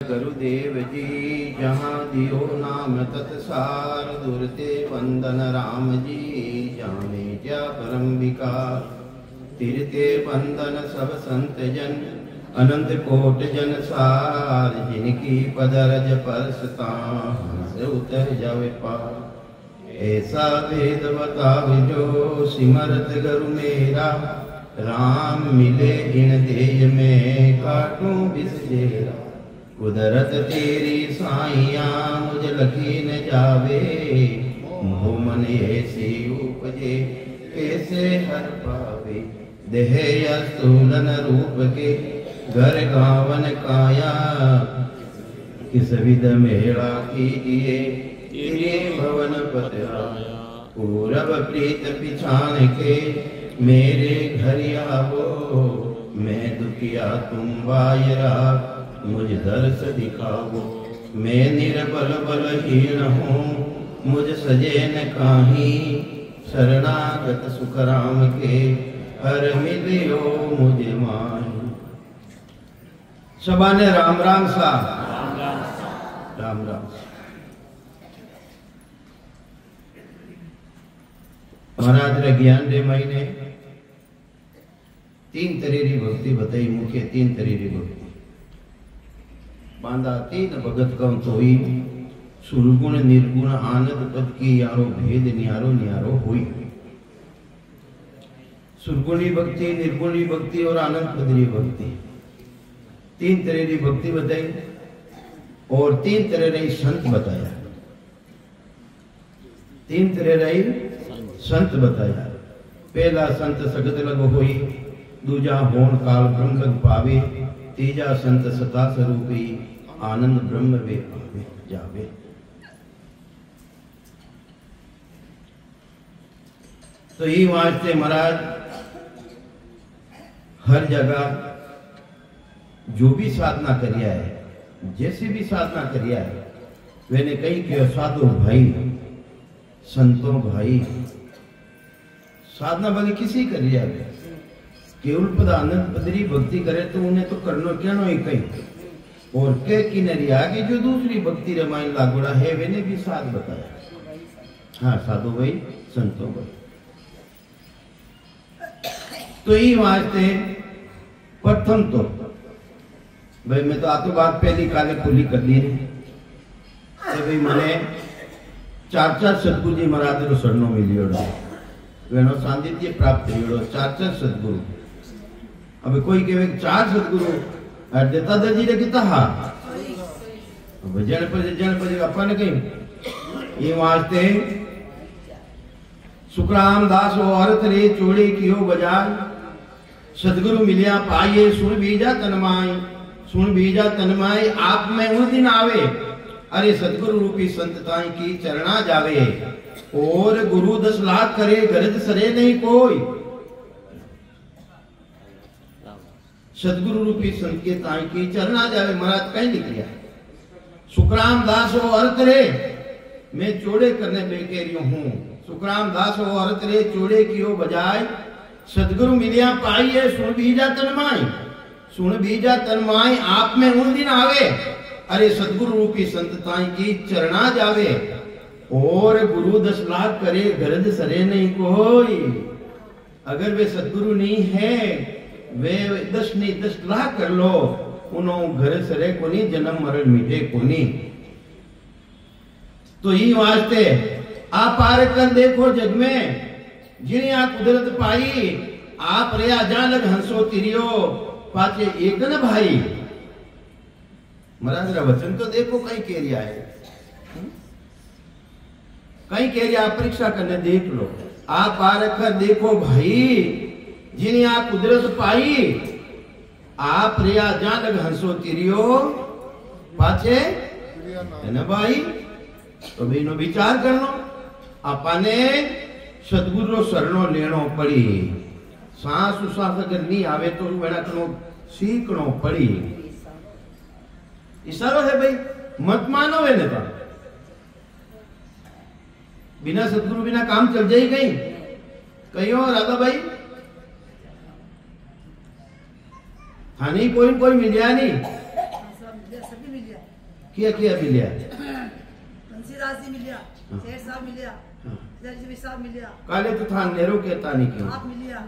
गुरुदेव जी जहाँ दियो नाम तत्सार दुरते वंदन राम जी जाने क्या परम विकार तिरते वंदन सब संत जन अनंत कोट जन सार जिनकी पदरज परसता से उतर जावे पार ऐसा वेद बतावे जो सिमरत गुरु मेरा राम मिले इन देह में काटूं बिसजेरा कुदरत तेरी साइया मुझ लखी न जावे मोह मन ऐसी उपजे कैसे हर पावे देह स्थूलन रूप के घर गावन काया किस विध मेला कीजिए तेरे भवन पतराया पूरब प्रीत पिछान के मेरे घर आवो मैं दुखिया तुम वायरा मुझ दर्श दिखाओ मैं निर्बल बलहीन हूँ मुझ सजे न काही शरणागत सुखराम के हर मिलियो मुझे माही। सबाने राम राम सा राम राम। महाराज रे ज्ञान दे महीने तीन तरीरी भक्ति बताई मुख्य तीन तरीरी भक्ति बांधा तीन भगत कम सोई सुरगुण निर्गुण आनंद पद की यारो भेद न्यारो न्यारो हुई। सुरगुणी भक्ति निर्गुणी भक्ति और आनंद पदरी भक्ति तीन तरह की भक्ति बताई और तीन तरह रही संत बताया तीन तरह रही संत बताया। पहला संत सगत लग होई दूजा होन काल ब्रह्म लग पावे तीजा संत सता स्वरूपी आनंद ब्रह्म वे पावे जावे। तो ये वास्ते महाराज हर जगह जो भी साधना करिया है जैसी भी साधना करिया है मैंने कही कि साधु भाई संतों भाई साधना भले किसी करिया है केवल पद आनंद पदरी भक्ति करे तो उन्हें तो करनो क्या नो ही कहीं और के किनारे आगे जो दूसरी भक्ति रामायण लागोड़ा है मैंने भी साथ बताया। हाँ साधु भाई संतों भाई तो ये वास्ते प्रथम तो भाई मैं तो आतो बात पहली काले खुली कर दी तो भाई मैंने चार सदगुरु जी महाराज रो शरणों मिलियो वेनो सांदित्य प्राप्त करियो चार सदगुरु। अब कोई कहे चार सदगुरु देता दर्जी रे किता हा जन पर अपन कहीं ये वास्ते सुखराम दास ओ अर्थ रे चोड़ी कियो बाजार सदगुरु मिलिया पाइए सुन बीजा तनमाई सुन बीजा तनमाई आप में उन दिन आवे अरे सदगुरु रूपी संत ताई की चरणा जावे और गुरु 10 लाख करे गरज सरे नहीं कोई। सदगुरु रूपी संत के ताई की चरणा जावे महाराज कहीं लिख लिया सुखराम दास हो अर्थ रे मैं चोड़े करने बेकेरियो हूँ सुखराम दास हो अर्थ रे चोड़े कियो बजाय सदगुरु मिलिया पाइए सुन बीजा तन्माई आप में उन दिन आवे अरे सदगुरु रूपी संत ताई की चरणा जावे और गुरु 10 लाख करे गरज सरे नहीं कोई। अगर वे सदगुरु नहीं है वे 10 लाख कर लो उन्हों घर सरे को नहीं जन्म मरण मिटे को नहीं। तो ये वास्ते आप पार कर देखो जग में जिन्हें कुदरत पाई आप रे जा लग हंसो तिरियो पाचे एक न भाई। महाराज वचन तो देखो कहीं कह रिया है कहीं कह रिया परीक्षा करने देख लो आप पार कर देखो भाई जिन्हें आप कुदरत पाई आप रे जा लग हंसो तिरियो पाचे न भाई। तो भाई नो विचार कर लो आपने सदगुरु शरणों लेनो पड़ी सांस उसास अगर नहीं आवे तो बेड़ा कनो सीखनो पड़ी इशारा है भाई मत मानो वे ने बिना सदगुरु बिना काम चल जाए कहीं कहीं राधा भाई थाने कोई मिलिया नहीं क्या मिलिया बंसीराज जी मिलिया, सेठ साहब मिलिया, जजवी साहब मिलिया, काले तो था नेरो कहता नहीं क्यों आप मिलिया,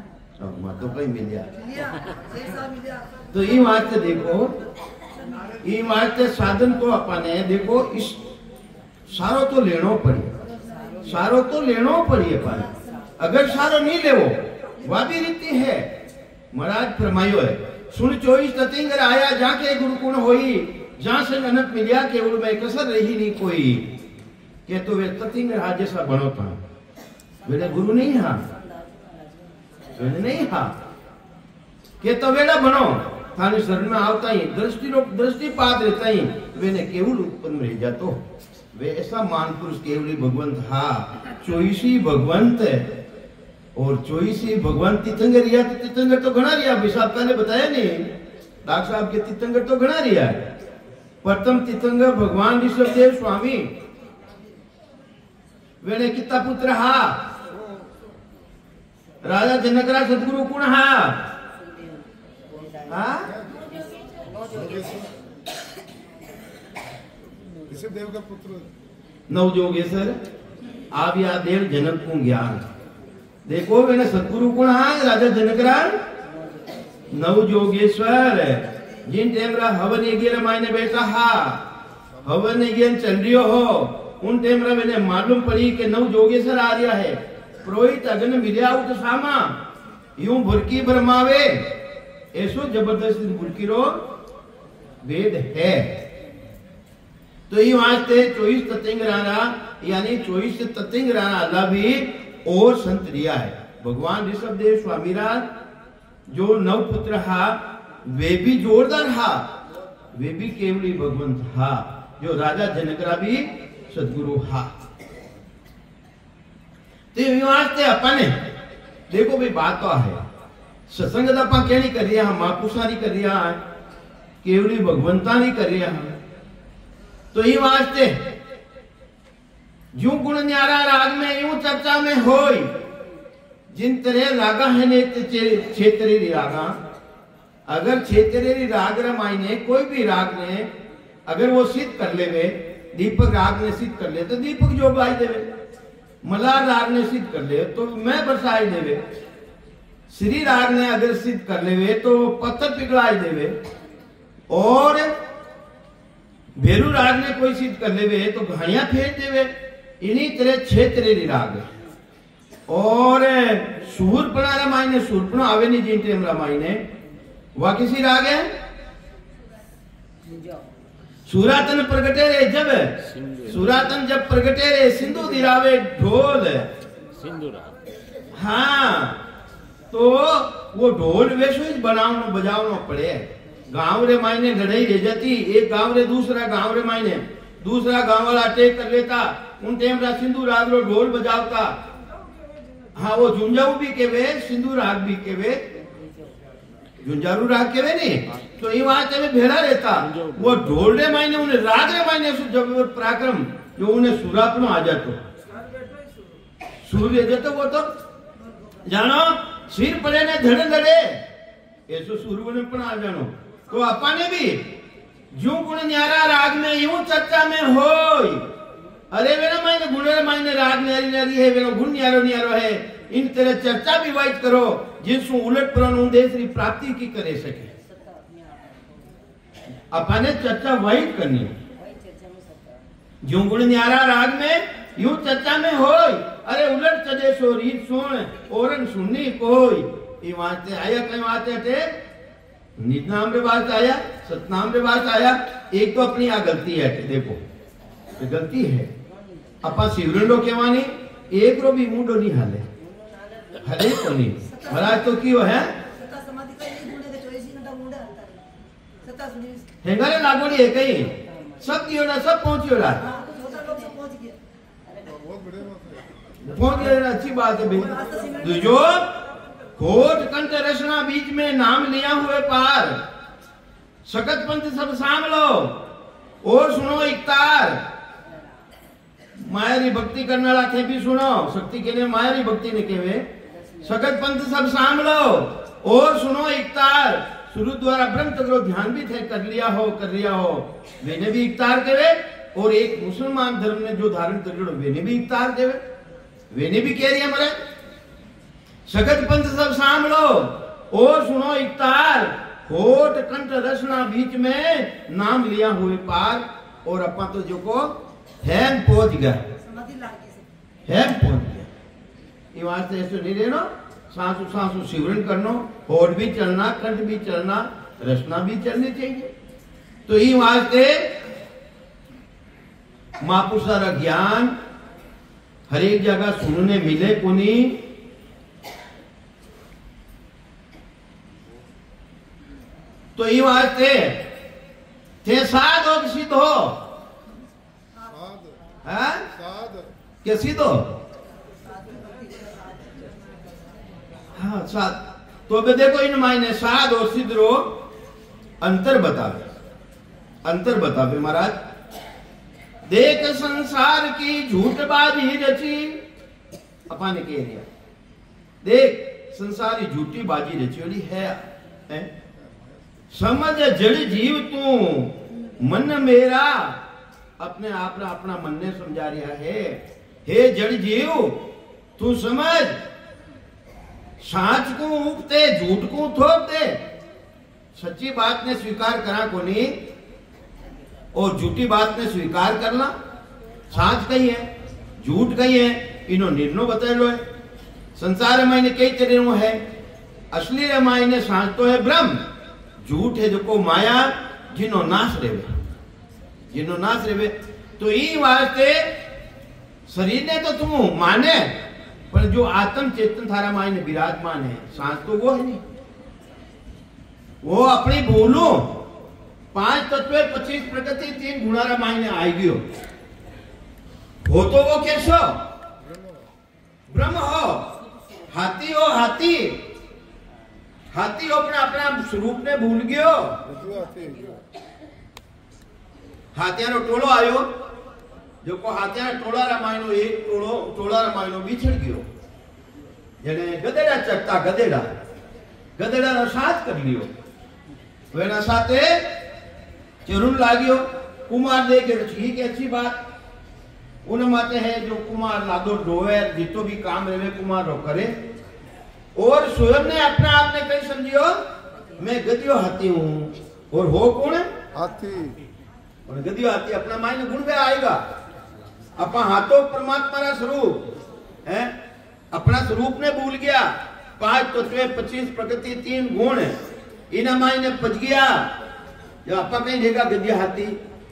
मां तो कहीं मिलिया सेठ साहब मिलिया। तो ये बात देखो, ये बात साधन तो अपने देखो इस सारो तो लेनो पड़ी, सारो तो लेनो पड़ी अपन। अगर सारो नहीं लेवो वादी रीति है महाराज फरमायो है सुन 24 ततिंगर आया जाके गुरुकुण होई जहां से अनंत मिलिया केवल में कसर रही नहीं कोई के तो वे ततिंगर आज जैसा बनो था वे गुरु नहीं हा वे नहीं हा के तो वेला बनो थाने शरण में आवता ही दृष्टिपात रहता ही वे ने केवल उत्पन्न रह जातो वे ऐसा मान पुरुष केवली भगवंत हा 24 भगवंत और 24 भगवान तीर्थंकर रिया तो तीर्थंकर तो घना रिया भाई साहब ने बताया नहीं डॉक्टर साहब के तीर्थंकर तो घना रिया प्रथम तीर्थंकर भगवान ऋषभदेव स्वामी वेने कितना पुत्र हा राजा जनकराज सदगुरु कुण हा ऋषभदेव का पुत्र नवजोगेश्वर आप या देव जनक को ज्ञान देखो मैंने सदगुरु कौन है राजा जनकराज नवजोगेश्वर जिन टेमरा हवन यज्ञ मायने बैठा हा हवन यज्ञ चल रियो हो उन टेमरा मैंने मालूम पड़ी कि नवजोगेश्वर आ रहा है पुरोहित अग्न मिलिया उठ सामा यूं भुरकी भरमावे ऐसो जबरदस्त भुरकी रो वेद है। तो ये वास्ते 24 ततिंगराना यानी 24 ततिंगराना अल्लाह भी और संत रिया है भगवान ऋषभदेव स्वामी राज जो नव पुत्र हा वे भी जोरदार हा वे भी केवली भगवंत हा जो राजा जनकरा भी सदगुरु हा। तो वास्ते अपन देखो भाई बात तो है सत्संग अपा क्या नहीं कर रही हम महापुरुषा नहीं कर रहा है केवली भगवंता नहीं कर रहा हम तो ये वास्ते यूं गुण न्यारा राग में यूं चर्चा में होई जिन तरह रागा है ने क्षेत्रीय रागा अगर क्षेत्रीय राग रमायने कोई भी राग ने अगर वो सिद्ध कर लेवे दीपक राग ने सिद्ध कर ले तो दीपक जो गाय देवे मलार राग ने सिद्ध कर ले तो मैं बरसाई देवे श्री राग ने अगर सिद्ध कर लेवे तो पत्थर पिघलाई देवे और भेरू राग ने कोई सिद्ध कर लेवे तो घाड़ियां फेंक देवे इन्हीं तरह क्षेत्रीय राग और सूरपणा रामायण सूरपणा आवे नहीं जिन टेम रामायण वह किसी राग है सूरातन प्रगटे रे जब सूरातन जब प्रगटे रे सिंधु दिरावे ढोल सिंधु राग हाँ तो वो ढोल वैसे ही बनावनो बजावनो पड़े गांव रे मायने लड़ाई रह जाती एक गांव रे दूसरा गांव रे मायने दूसरा गांव वाला अटैक कर लेता उन टाइम रा सिंधु राग रो ढोल बजावता हाँ वो झुंझारू भी केवे सिंधु राग भी केवे झुंझारू राग केवे नहीं तो ये वहां में भेड़ा रहता वो ढोल रे मायने उन्हें राग रे मायने जब पराक्रम जो उन्हें सुरापनो आ जातो सूर्य जातो वो तो जानो सिर पड़े ने धड़ लड़े ऐसो सूर्य ने पण आ जानो तो अपने भी जो गुण न्यारा राग में यूं चर्चा में होय अरे वेला मायने गुण मायने राग न्यारी न्यारी है वेला गुण न्यारो न्यारो है इन तरह चर्चा भी वाइट करो जिसको उलट पुलट उदेश री प्राप्ति की करे सके अपने चर्चा वाइट करनी जो गुण न्यारा राग में यूं चर्चा में होय अरे उलट चले सो रीत सुन औरन सुननी कोई ये वास्ते आया कहीं वास्ते थे निज नाम रे वास्ते आया सतनाम रे वास्ते आया एक तो अपनी आ गलती है देखो ये गलती है अपा शिवरंडो केवानी एक रो भी मुंडो नहीं हाले हले तो नहीं महाराज तो क्यों है सत्ता समाधि का एक मुंडे के 24 घंटा मुंडा हलता है सत्ता सुनी हेंगारे लागोड़ी है कहीं सब दियो ना सब पहुंचियो ला हां छोटा लोग सब पहुंच गए बहुत बड़े बात है पहुंच गए अच्छी बात है भाई जो कोट कंठ रचना बीच में नाम लिया हुए पार सकत पंथ सब साम लो और सुनो इकतार मायारी भक्ति करने वाला थे भी सुनो शक्ति के लिए मायारी भक्ति ने केवे सकत पंथ सब साम लो और सुनो इकतार शुरू द्वारा ब्रह्म तक ध्यान भी थे कर लिया हो वेने भी इफ्तार देवे, और एक मुसलमान धर्म ने जो धारण कर लियो वेने भी इफ्तार देवे, वेने भी कह रही है मरे सगत पंथ सब सांभलो और सुनो इफ्तार, होठ कंठ रसना बीच में नाम लिया हुए पार, और अपा तो जो को हैम पहुंच गया, समाधि लागे से हैम पहुंच गया। ये वास्ते ऐसे नहीं रहना, सांसु सांसु शिवरण करनो, होठ भी चलना, कंठ भी चलना, रसना भी चलनी चाहिए। तो ये वास्ते महापुरुषारा ज्ञान हर एक जगह सुनने मिले कोनी, तो ये वास्ते थे साध हो कि सिद्ध हो, साध साध क्या सिद्ध हो? हाँ साध। तो अब देखो इन मायने साध और सिद्ध रो अंतर बतावे महाराज। देख संसार की झूठबाजी रची, अपा ने कह दिया देख संसार की झूठी बाजी रची है। समझ जड़ जीव तू मन मेरा, अपने आप ने अपना मन ने समझा रहा है। हे जड़ जीव तू समझ, साच को उपते झूठ को थोप दे, सच्ची बात ने स्वीकार करा को नहीं और झूठी बात ने स्वीकार करना। साच कही है झूठ कही है, इनो निर्णय बताएलो है। संसार में कई तरह है, असली मायने साच तो है ब्रह्म, झूठ है जो को माया जिनो नाश रेवे। तो ई वास्ते शरीर ने तो तुम माने, पर जो आत्म चेतन थारा मायने विराजमान है सांस तो वो है नहीं। वो अपनी भूलो 5 तत्व 25 प्रकृति 3 गुणारा मायने आई गयो हो, तो वो कैसो ब्रह्म हो। हाथी हो हाथी अपना स्वरूप ने भूल गयो। हाथिया नो टोलो आयो, जो को हाथिया टोला रामायणो एक टोला रामायणो बिछड़ गयो, जने गधेड़ा चकता गधेड़ा नो साथ कर लियो, वेना साथे चरुन लाग्यो। कुमार देखे ठीक है, अच्छी बात उन माते है जो कुमार लादो डोवे जितो भी काम रहे कुमार रो करे, और स्वयं ने अपना आप ने कहीं समझियो मैं गधियो हाथी हूं, और हो कौन हाथी, और गधियो हाथी अपना मायने गुण में आएगा। अपना हाथों परमात्मा का स्वरूप है, अपना स्वरूप ने भूल गया। 5 तत्व 25 प्रकृति 3 गुण इन मायने पच गया। जो अपा कहीं देगा गधियो हाथी,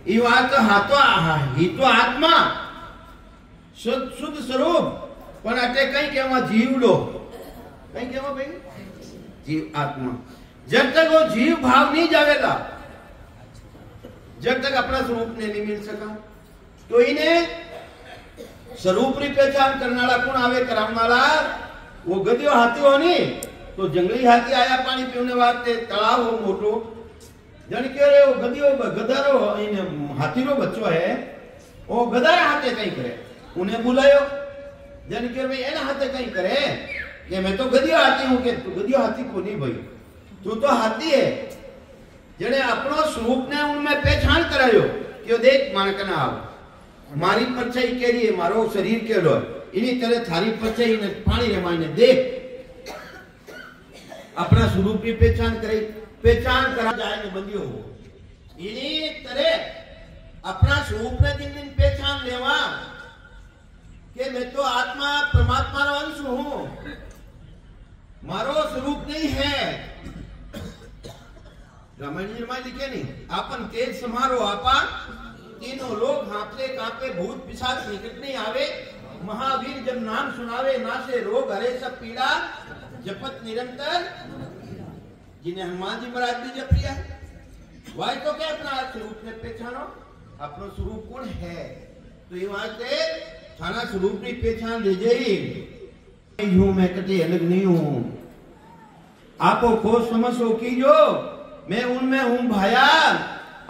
ये बात तो हाथों ही तो आत्मा शुद्ध स्वरूप, पर अटे कहीं क्या जीव लो, कहीं क्या भाई जीव आत्मा। जब तक वो जीव भाव नहीं जाएगा, जब तक अपना स्वरूप ने नहीं मिल सका, तो इन्हें स्वरूप की पहचान करने वाला कौन आवे कराने वाला? वो गधियो हाथी हो नहीं तो जंगली हाथी आया पानी पीने वास्ते, तालाब हो मोटो जन के रे वो गधियो गधरो हाथी रो बच्चो है, वो गधा हाथे कहीं करे, उन्हें बुलायो जन के भाई एना हाथे कहीं करे कि मैं तो गधियो हाथी हूं, के तू गधियो हाथी को नहीं भाई, तू तो हाथी है। जने अपनो स्वरूप ने उनमें पहचान करायो कि देख माने कना आओ, मारी परछाई के लिए मारो शरीर के लो, इन्हीं तरह थारी परछाई ने पानी रे मायने देख, अपना स्वरूप की पहचान करे, पहचान करा जाए ने बंदियो हो। इन्हीं तरह अपना स्वरूप ने दिन दिन पहचान लेवा कि मैं तो आत्मा परमात्मा रो अंश हूं, मारो स्वरूप नहीं है। रामायण जी में लिखे नहीं, आपन तेज समारो आपा, तीनों लोग हांफते कांपे, भूत पिशाच निकट नहीं आवे, महावीर जब नाम सुनावे नासे रोग हरे सब पीड़ा, जपत निरंतर जिन्हें हनुमान जी महाराज भी जप लिया। वही तो क्या अपना स्वरूप ने पहचानो, अपना स्वरूप कौन है। तो ये वास्ते थाना स्वरूप की पहचान ले जाइए। हूं मैं कटे अलग नहीं हूं, आपो खोज समझो कीजो, मैं उनमें हूं भाया,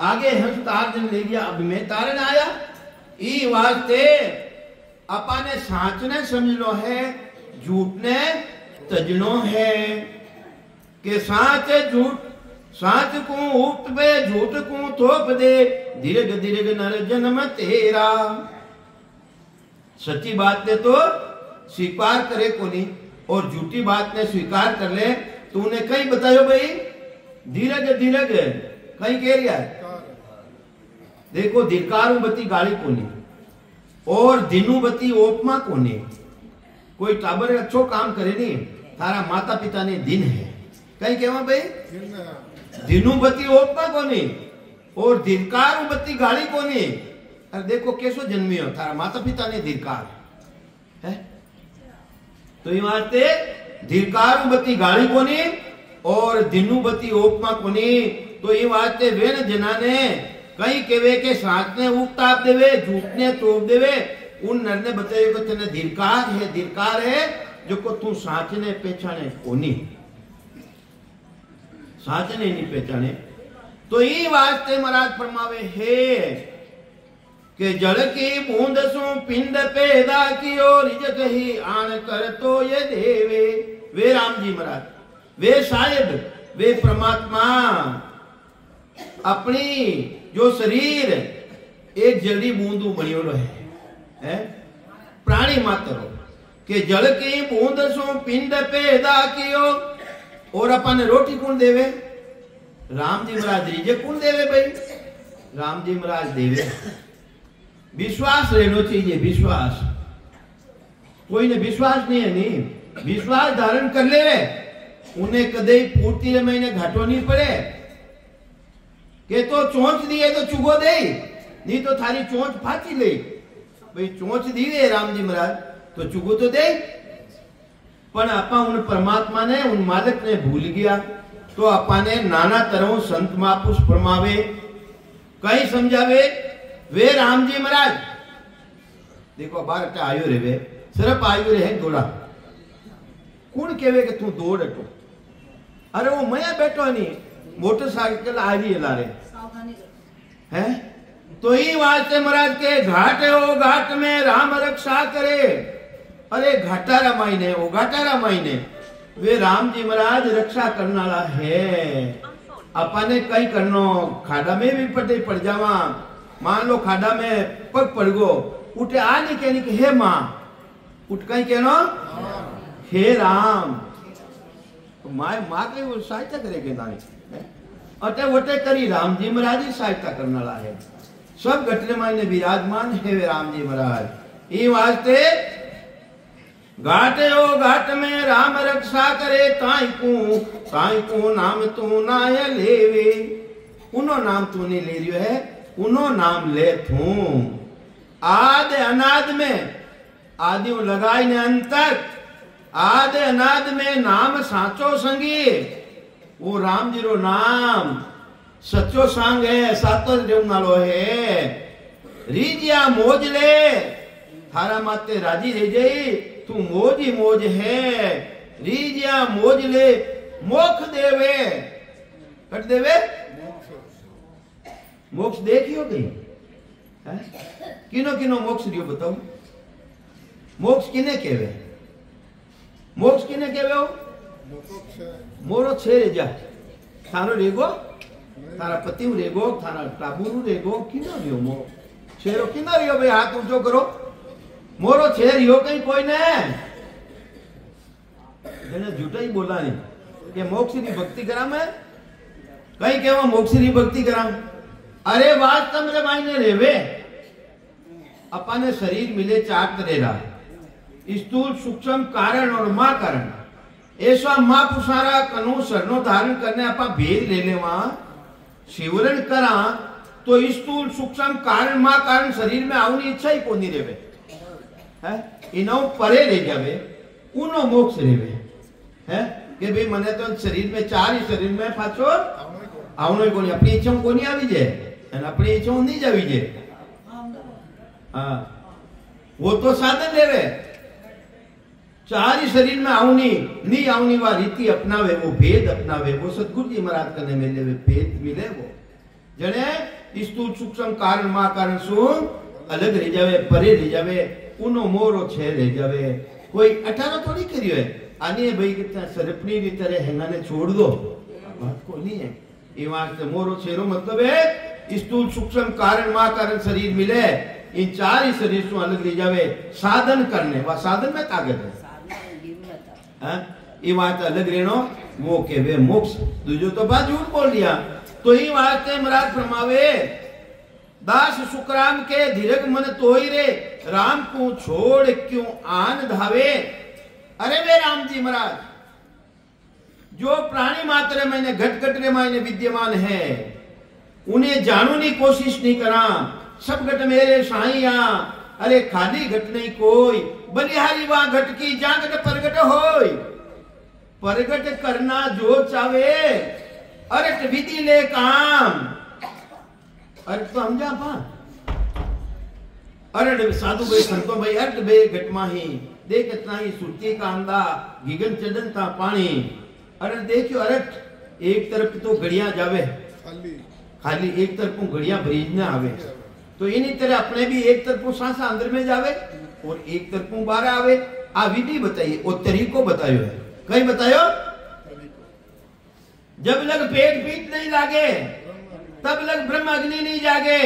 आगे हंस तारन ले गया अब मैं तारन आया। ई वास्ते अपा ने साच ने समझ लो है, झूठ ने तजनो है, कि साच झूठ साच को उक्त पे झूठ को थोप दे, दीर्घ दीर्घ नर जन्म तेरा। सच्ची बात ने तो स्वीकार करे कोनी और झूठी बात ने स्वीकार कर ले। तूने कहीं बतायो भाई दीर्घ दीर्घ कहीं कह रहा है। देखो धिक्कारू बती गाली कोनी और दिनु बती ओपमा कोनी। कोई टाबर अच्छो काम करे नहीं, थारा माता पिता ने दिन है कहीं कहवा भाई दिनु बती ओपमा कोनी और धिक्कारू बती गाली कोनी। अरे देखो कैसो जन्मियो, थारा माता पिता ने धिक्कार है तो ये वास्ते धिक्कारू बती गाली कोनी और दिनु बती ओपमा कोनी। तो ये वास्ते वे न जना ने कहीं केवे के साथ ने उगताप देवे, झूठ ने तोप देवे। उन नर ने बतायो कि तेने धिक्कार है जो को तू साच ने पहचाने कोनी, साच ने नहीं पहचाने। तो ये वास्ते महाराज फरमावे है कि जल की बूंद सो पिंड पैदा कियो, रिजक ही आन कर तो ये देवे। वे राम जी महाराज, वे साहिब, वे परमात्मा अपनी जो शरीर एक जड़ी बूंदू बनियो है प्राणी मात्र के जल की बूंद सो पिंड पैदा कियो। और अपन रोटी कौन देवे? राम जी महाराज रिजक कौन देवे भाई? राम जी महाराज देवे। विश्वास रहना चाहिए, विश्वास। कोई ने विश्वास नहीं है, नहीं विश्वास धारण कर ले उन्हें कदे पूर्ति महीने घाटो नहीं पड़े के तो चोंच दिए तो चुगो दे, नहीं तो थारी चोंच फाची ले। भाई चोंच दी है राम जी महाराज तो चुगो तो दे। पर आपा उन परमात्मा ने, उन मालिक ने भूल गया तो आपा ने नाना तरह संत महापुरुष फरमावे, कहीं समझावे। वे राम जी महाराज देखो बार आयु रे, वे सिर्फ आयु रे है दौड़ा। कौन केवे कि तू दौड़ हटो? अरे वो मैं बैठो नहीं, मोटरसाइकिल आ रही है लारे है। तो ही वास्ते महाराज के घाट हो, घाट में राम रक्षा करे। अरे घाटा रामाई ने, वो घाटा रामाई ने वे राम जी महाराज रक्षा करने वाला है। अपने कई करनो खाड़ा में भी पटे पड़ जावा, मान लो खाड़ा में पग पड़ गो, उठे आ नहीं कहनी कि हे मां, उठ कहीं कहनो हे राम। तो माँ के वो सहायता करेगी नानी अटे वटे करी राम जी महाराज ही सहायता करने वाला है। सब घटने मायने विराजमान है वे राम जी महाराज। ये वास्ते घाटे हो घाट में राम रक्षा करे, ताई को नाम तू नाय लेवे। उनो नाम तू नहीं ले रियो है, उनो नाम ले थू। आद अनाद में आदि लगाई ने अंत तक, आद अनाद में नाम साचो संगी। वो राम जी रो नाम सचो सांग है, सातो नालो है। रीजिया मोज ले, थारा माते राजी रह जाई, तू मोज ही मोज है। रीजिया मोज ले, मोक्ष देवे, कट देवे मोक्ष देखियो कहीं किनो किनो मोक्ष दियो बताओ? मोक्ष किने केवे? मोक्ष किने केवे हो? मोरो छे रे जा, थारो रेगो, थारा पति रेगो, थारा टाबू रेगो, किनो रियो मो छेरो किनो रियो भाई? हाथ ऊंचो करो। मोरो छे रियो कहीं कोई ने जने झूठा ही बोला नहीं कि मोक्ष की भक्ति करा मैं कहीं केवा मोक्ष की भक्ति करा। अरे वास्तव में मायने रेवे अपने शरीर मिले चार तरेरा, स्थूल सूक्ष्म कारण और मां कारण। ऐसा मां पुसारा कनु सरनो धारण करने अपा भेद ले लेवा शिवरण करा तो स्थूल सूक्ष्म कारण मां कारण शरीर में आवनी इच्छा ही कोनी रेवे है। इनो परे ले जावे, उनो मोक्ष रेवे है कि भाई मने तो शरीर में चार ही शरीर में पाछो आवनो कोनी, अपनी इच्छा कोनी आवी जे અને अपनी इच्छा नहीं जावी जे। हाँ वो तो साधन लेवे, चार ही शरीर में आवनी नहीं आवनी वा रीति अपनावे, वो भेद अपनावे, वो सतगुरु जी महाराज करने में लेवे भेद मिले। वो जने स्थूल सूक्ष्म कारण मां कारण सु अलग रह जावे, परे रह जावे, उनो मोरो छे रह जावे। कोई 18 थोड़ी करियो है आनी भाई कितना सरपनी की तरह हैंगा ने छोड़ दो, बात को नहीं है। ये वास्ते मोरो छेरो मतलब है स्थूल सूक्ष्म कारण मा कारण शरीर मिले इन चार ही शरीर से अलग ले जावे साधन करने वा साधन में ताकत है ये बात अलग रहनो वो के वे मोक्ष दूजो तो बात झूठ बोल दिया तो ही वास्ते महाराज फरमावे दास सुखराम के धीरज मन तोई रे राम को छोड़ क्यों आन धावे। अरे वे राम जी महाराज जो प्राणी मात्र मैंने घट घट रे मायने विद्यमान है उन्हें जानने की कोशिश नहीं करा सब घट मेरे साईया। अरे खाली घट नहीं कोई बलिहारी वहां घट की जा घट प्रगट होय प्रगट करना जो चावे अरट विधि ले काम। अरे तो हम जा पा अरट साधु भाई संतो भाई अरट बे घट माही देख इतना ही सुरती कांदा गिगन चढ़न था पानी। अरे देखियो अरट एक तरफ तो घड़िया जावे खाली एक तरफ घड़िया भरीज ना आवे तो इन्हीं तरह अपने भी एक तरफ सांसा अंदर में जावे और एक तरफ बाहर आवे। आ विधि बताइए और तरीको बतायो है कहीं बतायो जब लग पेट पीट नहीं लागे तब लग ब्रह्म अग्नि नहीं जागे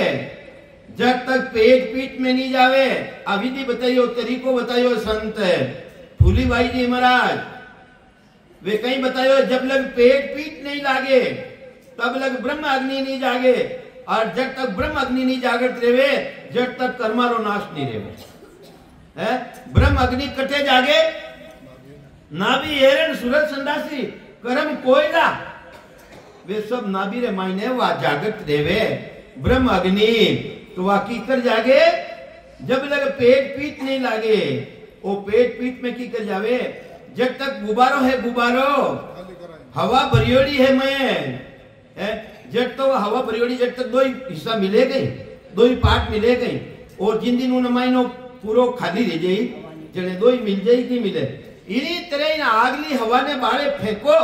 जब तक पेट पीट में नहीं जावे। आ विधि बताइयो तरीको बतायो संत फूली भाई जी महाराज वे कहीं बतायो जब लग पेट पीट नहीं लागे तब लग ब्रह्म अग्नि नहीं जागे और जब तक ब्रह्म अग्नि नहीं जागृत रेवे जब तक कर्मारो नाश नहीं रेवे है। ब्रह्म अग्नि कटे जागे नाभि एरण सूरज संडासी कर्म कोयला वे सब नाभि रे मायने वा जागृत रेवे ब्रह्म अग्नि तो वा की कर जागे जब लग पेट पीट नहीं लागे वो पेट पीट में की कर जावे जब तक गुब्बारो है गुब्बारो हवा भरियोड़ी है मैं जब तो हवा भरियोड़ी जब तक दो ही हिस्सा मिले गई दो ही पार्ट मिले गई और जिन दिन उन मायनो पूरो खाली रह जाई जने दो ही मिल जाई नहीं मिले इन्हीं तरह इन आगली हवा ने बाहर फेंको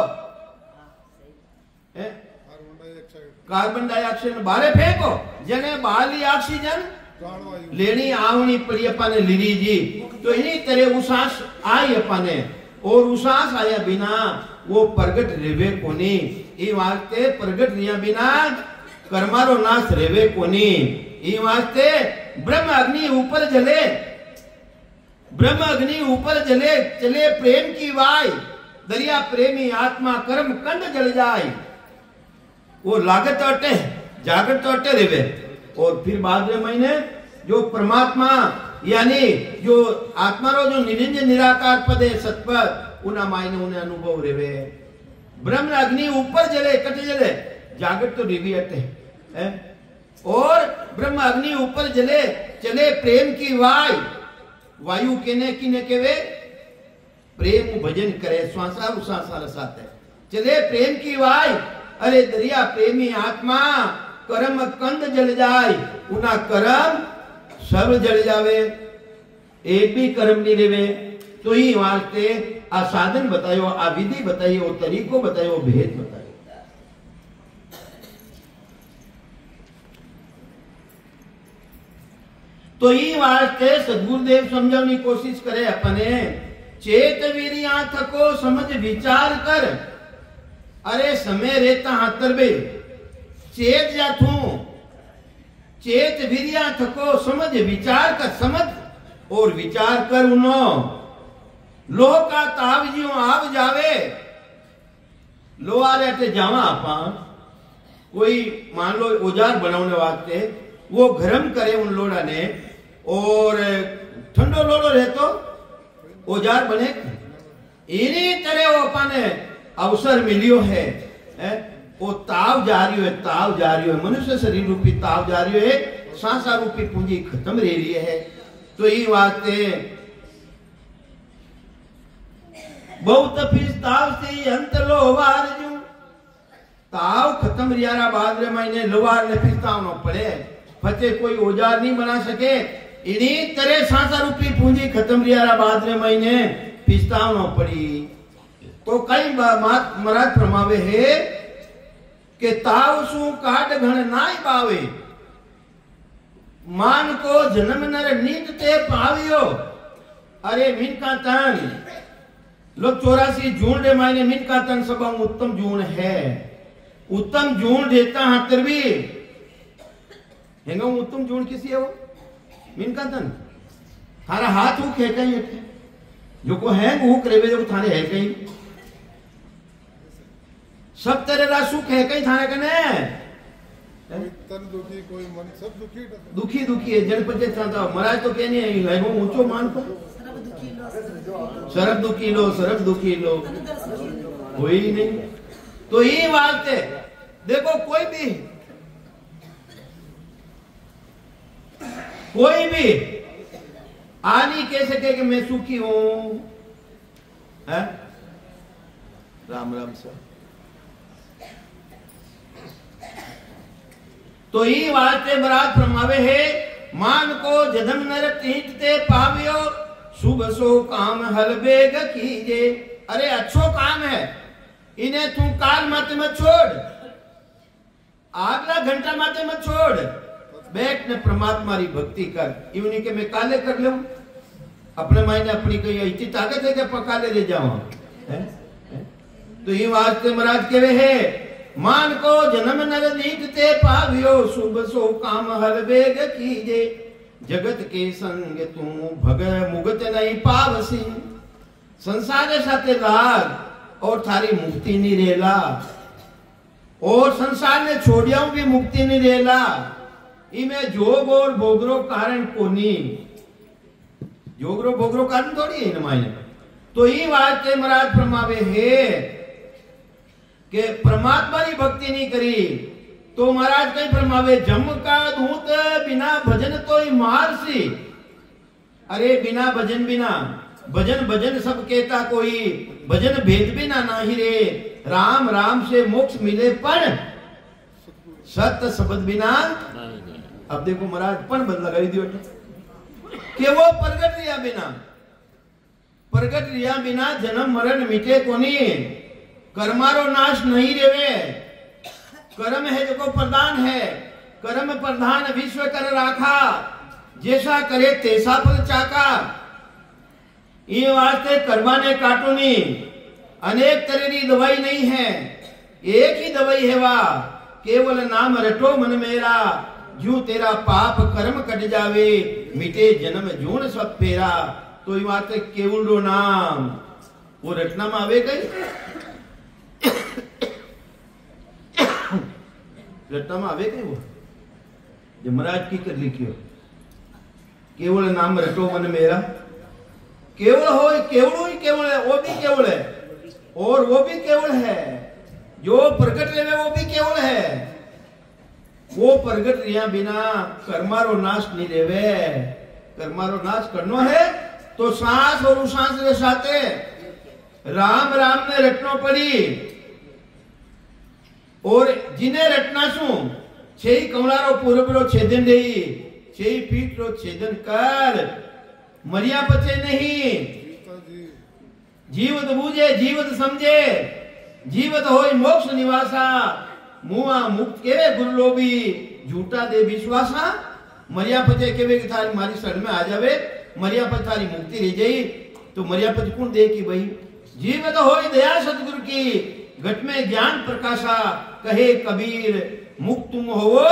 कार्बन डाइऑक्साइड बाहर फेंको जने बाहरी ऑक्सीजन लेनी आवनी पड़ी अपने लीरी जी तो इन्हीं तरह उसास आई अपने और उसास आया बिना वो प्रगट रेवे कोनी ई वास्ते प्रगट रिया बिना कर्मारो नाश रेवे कोनी ई वास्ते ब्रह्म अग्नि ऊपर जले ब्रह्म अग्नि ऊपर जले चले प्रेम की वाय दरिया प्रेमी आत्मा कर्म कंड जल जाए वो लागत अटे जागृत अटे रेवे और फिर बाद में महीने जो परमात्मा यानी जो आत्मा रो जो निरंजन निराकार पद है सतपद उना मायने उन्हें अनुभव रेवे ब्रह्म अग्नि ऊपर जले कट जले जागृत तो रेवी अटे है और ब्रह्म अग्नि ऊपर जले चले प्रेम की वायु केने किने केवे प्रेम भजन करे श्वासा उसासा रसाते चले प्रेम की वाय अरे दरिया प्रेमी आत्मा कर्म कंद जल जाए उना कर्म सब जल जावे एक भी कर्म नहीं रेवे तो ही वास्ते आ साधन बतायो आ विधि बताइयो तरीको बतायो भेद बतायो। तो ही वास्ते सदगुरुदेव समझाने की कोशिश करे अपने चेत वीरिया थको समझ विचार कर। अरे समय रहता हाथर बे चेत जा थू चेत वीरिया थको समझ विचार कर समझ और विचार कर उनो लोह का ताव जियो आव जावे लो आ रहे जावा आपा कोई मान लो औजार बनाने वास्ते वो गरम करे उन लोड़ा ने और ठंडो लोड़ो रहे तो औजार बने इन्हीं तरह वो अपने अवसर मिलियो है वो ताव जारी है ताव जारी है मनुष्य शरीर रूपी ताव जारी है सांसा रूपी पूंजी खत्म रह रही है तो ये वास्ते बहुत फीस ताव से अंत लोवार जो ताव खत्म रियारा बाद रे महीने लोवार ने फिर ताव न पड़े फते कोई औजार नहीं बना सके इन्हीं तरह सांसा रूपी पूंजी खत्म रियारा बाद रे महीने फिस्ताव न पड़ी तो कई महाराज फरमावे है के ताव सु काट घण नाई पावे मान को जन्म नर नींद ते पावियो। अरे मिनका तन लोग 84 जून रे मायने मिनका तन सब उत्तम जून है उत्तम जूण देता हाथर भी हेंगा उत्तम जूण किसी है वो मिनका तन थारा हाथ हुक है कहीं जो को है वो करेवे जो थाने है कहीं सब तेरे रा सुख है कहीं थाने कने कोई तन दुखी कोई मन सब दुखी दुखी है जनपद चाहता महाराज तो कहने है लगो ऊंचो मान को सरब दुखी लो कोई नहीं तो ये बात है देखो कोई भी आ नहीं कह सके कि मैं सुखी हूं है राम राम सर तो ये बात है बरात फरमावे है मान को जन्म नर तींचते पावियो शुभ सो काम हल बेग कीजे अरे अच्छो काम है इन्हें तू काल माते मत छोड़ अगला घंटा माते मत छोड़ बैठ ने परमात्मा री भक्ति कर इवनी के मैं काले कर लूं अपने मायने अपनी कोई इतनी ताकत है कि पकाले ले जाऊं तो ये वास्ते महाराज कहे है मान को जन्म नर नीटते पावियो शुभ सो काम हल बेग कीजे जगत के संग तू भग मुगत नहीं पावसी संसार के साथे लाग और थारी मुक्ति नहीं रेला और संसार ने छोड़ियाओं भी मुक्ति नहीं रेला इमे जोग और भोगरो कारण कोनी जोगरो भोगरो कारण थोड़ी है मायने तो ये बात है महाराज फरमावे है कि परमात्मा की भक्ति नहीं करी तो महाराज कहीं फरमावे जम का दूत बिना भजन तो ही मार सी अरे बिना भजन भजन सब कहता कोई भजन भेद बिना नाही रे राम राम से मोक्ष मिले पर सत्य शब्द बिना अब देखो महाराज पण बद लगाई दियो कि वो प्रगट रिया बिना जन्म मरण मिटे कोनी कर्मारो नाश नहीं रेवे कर्म है जो प्रधान है कर्म प्रधान विश्व कर राखा जैसा करे तैसा फल चाका ये वास्ते कर्मा ने काटो नहीं अनेक तरह की दवाई नहीं है एक ही दवाई है वा केवल नाम रटो मन मेरा जू तेरा पाप कर्म कट जावे मिटे जन्म जून सब फेरा तो ये वास्ते केवल रो नाम वो रटना में आवे गई रटना में आवे गई वो जो महाराज की कर लिखियो केवल नाम रटो मन मेरा केवल हो केवल ही केवल है वो भी केवल है और वो भी केवल है जो प्रकट लेवे वो भी केवल है वो प्रगट रिया बिना कर्मारो नाश नहीं रेवे कर्मारो नाश करनो है तो सांस और उसांस के साथे राम राम ने रटनो पड़ी और जिन्हें रटना सु छे कमलारो पूर्वरो छेदन दे छे पीठ रो छेदन कर मरिया पचे नहीं जीवत बूझे जीवत समझे जीवत होय मोक्ष निवासा मुआ मुक्त केवे गुरलोभी झूठा दे विश्वासा मरिया पचे केवे कि थारी मारी शरण में आ जावे मरिया पर थारी मुक्ति रह जाई तो मरिया पच कौन दे कि भाई जीवत होय दया सतगुरु की घट में ज्ञान प्रकाशा कहे कबीर मुक्त तुम हो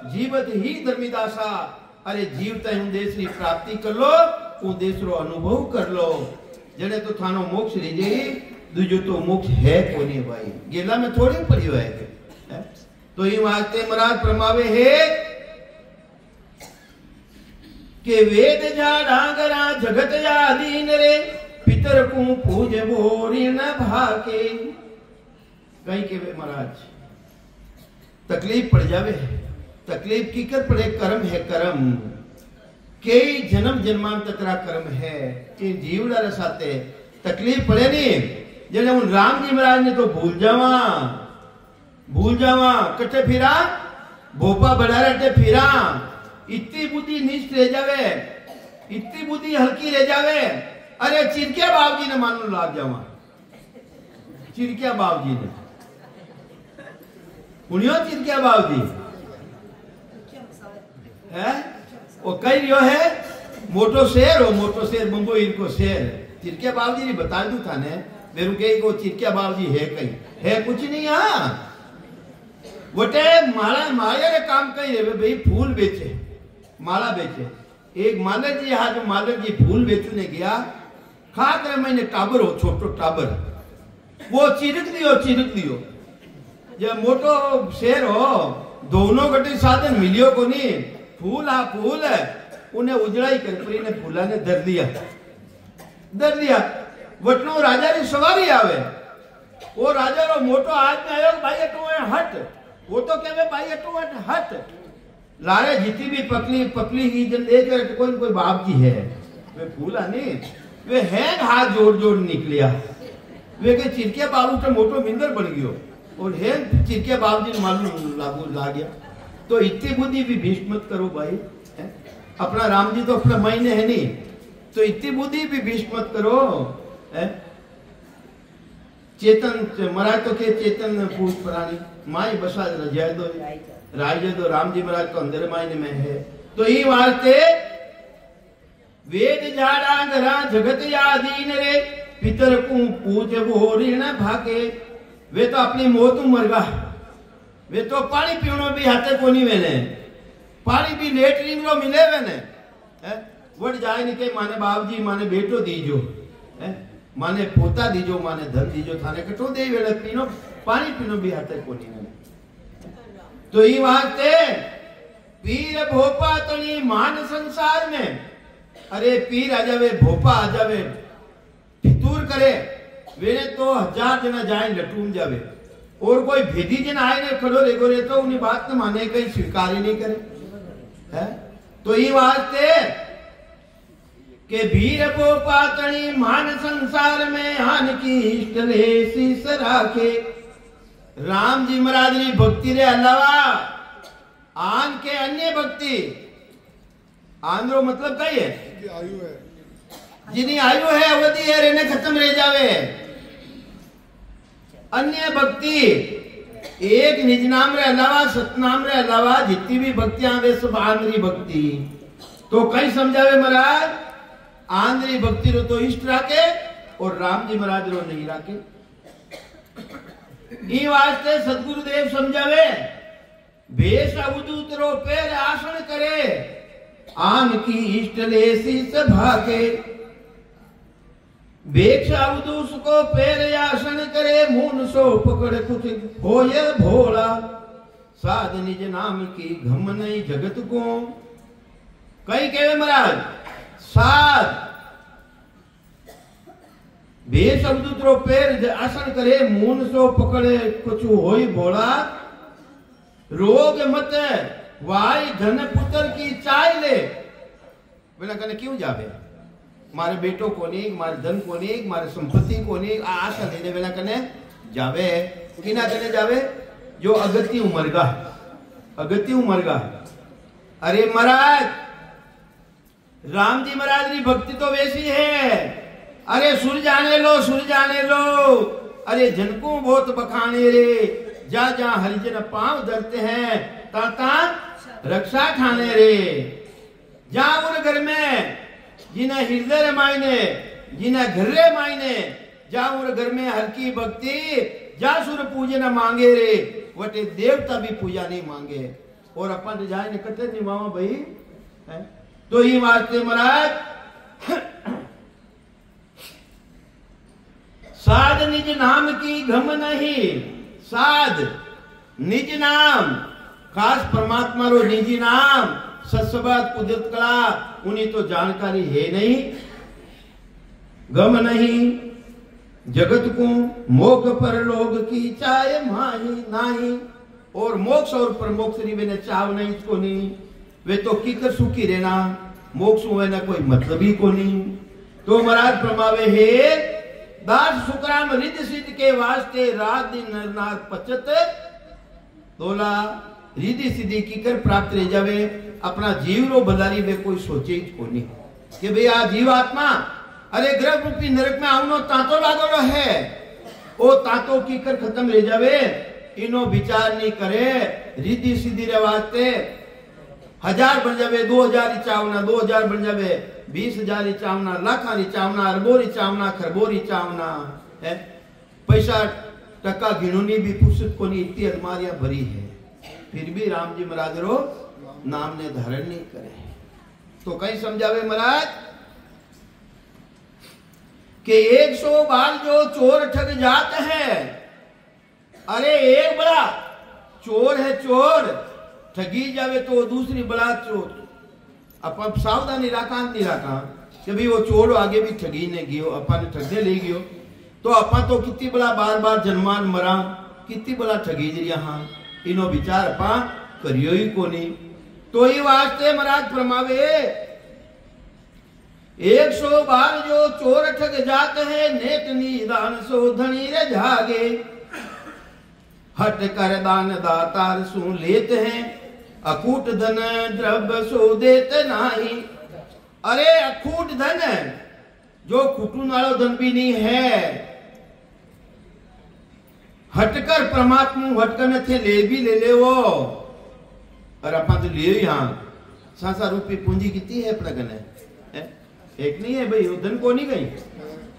जीवत ही धर्मीदासा अरे जीवता हूं देश की प्राप्ति कर लो वो देश रो अनुभव कर लो जड़े तो थानो मोक्ष रह जाई दूजो तो मोक्ष है कोनी भाई गेला में थोड़ी पड़ी है तो ये वास्ते महाराज फरमावे है कि वेद जा डागरा जगत जा दीन रे पितर को पूज बोरी न भाके कहीं के वे महाराज तकलीफ पड़ जावे तकलीफ की कर पड़े कर्म है कर्म कई जन्म जन्मांतरा कर्म है कि जीवड़ा रसाते तकलीफ पड़े नहीं जने उन राम जी महाराज ने तो भूल जावा कटे फिरा भोपा बढ़ाते फिरा इतनी बुद्धि निष्ठ रह जावे इतनी बुद्धि हल्की रह जावे अरे चिरकिया बाबू जी ने मान लो लाग जावा चिरकिया बाबू जी ने पुण्यो चिरकिया बाबू जी है वो कई रियो है मोटो शेर बम्बो इनको शेर चिरकिया बाबू जी ने बता दू था ने मेरू के को चिरकिया बाबू जी है कहीं है कुछ नहीं वटे माला रे काम कही रे भाई फूल बेचे, माला बेचे। एक मालक जी जो मालक जी फूल बेचने गया, खा कर मैंने टाबर हो, छोटो टाबर, वो चिरक दियो। जब मोटो शेर हो, दोनों गटी साधन मिलियो को नहीं, फूल आ फूल है, उन्हें उजड़ाई कर परी ने फूला ने दर दिया। वटनो राजा री सवारी आवे, वो राजा रो मोटो आदमी आयो, भाई अटू हट, वो तो कहे भाई अटू हट। लारे जितनी भी पकली ही जन देख कर कोई बाप जी है, वे फूला नहीं, वे हैंग हाथ जोड़ निकलिया, वे के चिरके बाबू तो मोटो मिंदर बन गयो, और हैंग चिरके बाबू जी मालूम ला गया। तो इतनी बुद्धि भी भीष्म मत करो भाई, अपना राम जी तो अपना महीने है नहीं, तो इतनी बुद्धि भी भीष्म मत करो। चेतन महाराज तो के चेतन पूछ प्राणी माई बसा रजाय दो राज दो, राम जी महाराज तो अंदर मायने में है। तो ये वास्ते वेद जाड़ा धरा जगत यादीन रे, पितर को पूज वो ऋण भागे। वे तो अपनी मौत मर गा, वे तो पानी पीनो भी हाथे को नहीं वेने, पानी भी लेटरिन रो मिले वेने, वट जाए नहीं के माने बाप जी माने बेटो दीजो, माने पोता दीजो, माने धन दीजो, थाने कटो दे वेले पीनो पानी पीनो भी हाथे को नहीं वेने। तो ये वास्ते पीर भोपा तनी मान संसार में, अरे पीर आ जावे, भोपा आ जावे, फितूर करे, वेने तो 1000 जना जाए लटूम जावे, और कोई भेदी जन आए ने खड़ो रे गोरे तो उन्हें बात न माने, कहीं स्वीकार ही नहीं करे है। तो ये वास्ते के भीर भोपा तनी मान संसार में, आन की इष्ट ले शीस राखे। राम जी महाराज री भक्ति रे अलावा आन के अन्य भक्ति, आंध्रो मतलब कई है, आयु है, जिनी आयु है अवधि है, रहने खत्म रह जावे। अन्य भक्ति एक निज नाम रे अलावा, सतनाम रे अलावा जितनी भी भक्तियां वे सब आंध्री भक्ति। तो कई समझावे महाराज, आंध्री भक्ति रो तो इष्ट राखे, और राम जी महाराज रो नहीं राखे। ई वास्ते सदगुरुदेव समझावे, भेष अवधूत रो पैर आसन करे, आन की इष्ट ले शीस भागे। भेष अवधूत को पैर आसन करे, मून सो पकड़ कुछ होय भोला। साध निज नाम की घम नहीं जगत को। कई कहे महाराज, साध भेष अवधूत रो पैर आसन करे, मून सो पकड़े कुछ होई भोला। रोग मत वाई धन पुत्र की चाय ले, बोला कने क्यों जावे, मारे बेटो को नहीं, मारे धन को नहीं, मारे संपत्ति को नहीं, आशा देने वेला कने जावे। किना कने जावे, जो अगति उमर गा। अरे महाराज, राम जी महाराज की भक्ति तो वैसी है, अरे सुर जाने लो, अरे जनको बहुत बखाने रे। जा जा हरिजन पांव धरते हैं, ता रक्षा ठाने रे। जा उन घर में जिन्हें हृदय मायने, जिन्हें घर मायने, जा उन घर में हर की भक्ति, जा सुर पूजन मांगे रे, वटे देवता भी पूजा नहीं मांगे। और अपन जाए कटे नहीं मामा भाई है? तो ये वास्ते महाराज, साध निज नाम की घम नहीं। साध निज नाम, खास परमात्मा रो निजी नाम, सत्सबाद कुदरत कला, उन्हें तो जानकारी है नहीं। गम नहीं जगत को, मोक्ष पर लोग की चाय माही नाही। और मोक्ष और परमोक्ष री मैंने चाव नहीं इसको नहीं, वे तो किकर सुखी रहना, मोक्ष हुए ना कोई मतलब ही को नहीं। तो महाराज प्रमावे है, दास सुखराम रिद्ध सिद्ध के वास्ते रात दिन नरनाथ पचत तोला। रिद्धि सिद्धि की कर प्राप्त रह जावे, अपना जीव रो बदारी वे कोई सोचे ही को नहीं कि भाई आ जीवात्मा, अरे ग्रह रूपी नरक में आवनो तांतो लागोड़ो है, ओ तांतो की कर खत्म रह जावे, इनो विचार नहीं करे। रिद्धि सिद्धि रे वास्ते 1000 बन जावे, 2000 चावना, 2000 बन जावे, 20,000 चावना, लाखा चावना, अरबोरी चावना, खरबोरी चावना है। पैसा टका गिनोनी भी फुर्सत को नहीं, इतनी अलमारियां भरी है। फिर भी राम जी महाराज रो नाम ने धारण नहीं करे। तो कहीं समझावे महाराज कि 100 बार जो चोर ठग जाते हैं, अरे एक बड़ा चोर है, चोर ठगी जावे तो दूसरी बड़ा चोर। अपन सावधानी रखा कि भाई वो चोर आगे भी ठगी ने गियो, अपन ठगने ले गियो तो अपन तो कितनी बड़ा बार बार जन्मान मरा, कितनी बड़ा ठगी जरिया। हाँ इनो विचार अपा करियो ही को नहीं। तो ये वास्ते महाराज फरमावे 100 बार जो चोर ठग जाते हैं, नेक निदान सो धनी रे जागे। हट कर दान दातार सु लेते हैं, अकूट धन द्रव्य सो देते नहीं। अरे अकूट धन जो कुटुन वालो धन भी नहीं है, हटकर परमात्मा हटकर थे ले भी ले ले वो। और अपन तो ले यहाँ सासा रूपी पूंजी कितनी है अपना गने है? एक नहीं है भाई, वो धन को नहीं गई,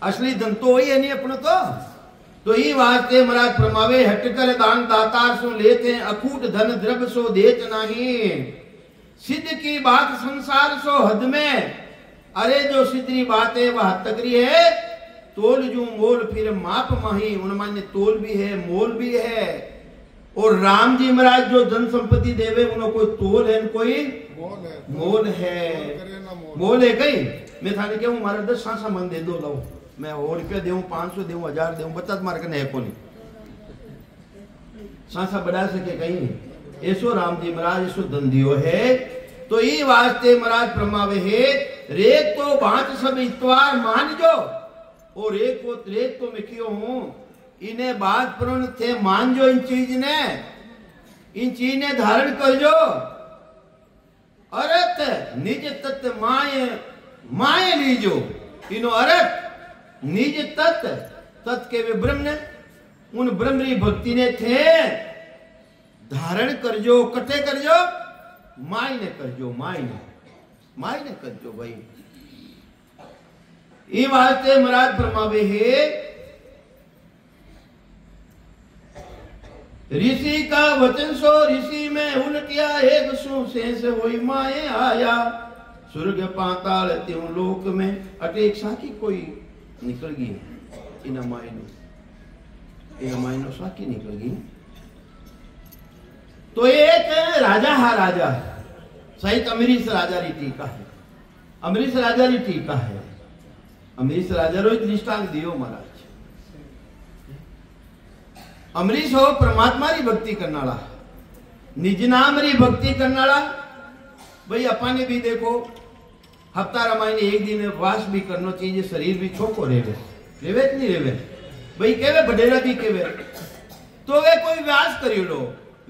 असली धन तो वही है नहीं अपना। तो ही वास्ते महाराज फरमावे हटकर दान दातार सो लेते हैं, अकूट धन द्रव्य सो देत नहीं। सिद्ध की बात संसार सो हद में, अरे जो सिद्धरी बात है वह हद तकरी है। तोल जो मोल फिर माप माही, उनमान्य तोल भी है मोल भी है। और राम जी महाराज जो धन संपत्ति देवे उन्होंने कोई तोल है कोई मोल है। मोल है कहीं मैं थाने क्या हूँ मारे 10 सांसा मन दे दो लो, मैं 100 रुपया देऊं 500 देऊं 1000 देऊं बता मार के को नहीं सांसा बढ़ा सके कहीं। ऐसो राम जी महाराज ऐसो धन दियो है। तो ये वास्ते महाराज फरमावे है रेत तो भांत सब इतवार मान जो, और रेत तो मैं क्यों हूं इन्हें बात प्रण थे मान जो, इन चीज ने धारण कर जो। अरत निज तत्व माए लीजो, इनो अरत निज तत्व के वे ब्रह्म उन ब्रह्मरी भक्ति ने थे धारण कर जो, कटे कर जो, माई ने कर जो, माई ने कर जो भाई। ये वास्ते महाराज फरमावे है ऋषि का वचन सो ऋषि में उन किया एक सो शेष होई माए आया। स्वर्ग पाताल त्यों लोक में अटेक साकी कोई निकल गई इन मायनो साकी निकल गई। तो एक राजा हा राजा है सहित अमरीश राजा री टीका है, अमरीश राजा री टीका है। अमरीश राजा रो दृष्टांत दियो महाराज। अमरीश हो परमात्मा री भक्ति करनाला, निज नाम री भक्ति करनाला। भाई अपा ने भी देखो हफ्ता रामायण एक दिन वास भी करना चाहिए, शरीर भी छोको रेवे रेवे नहीं रेवे भाई केवे बडेरा भी केवे। तो वे कोई व्यास करियो लो,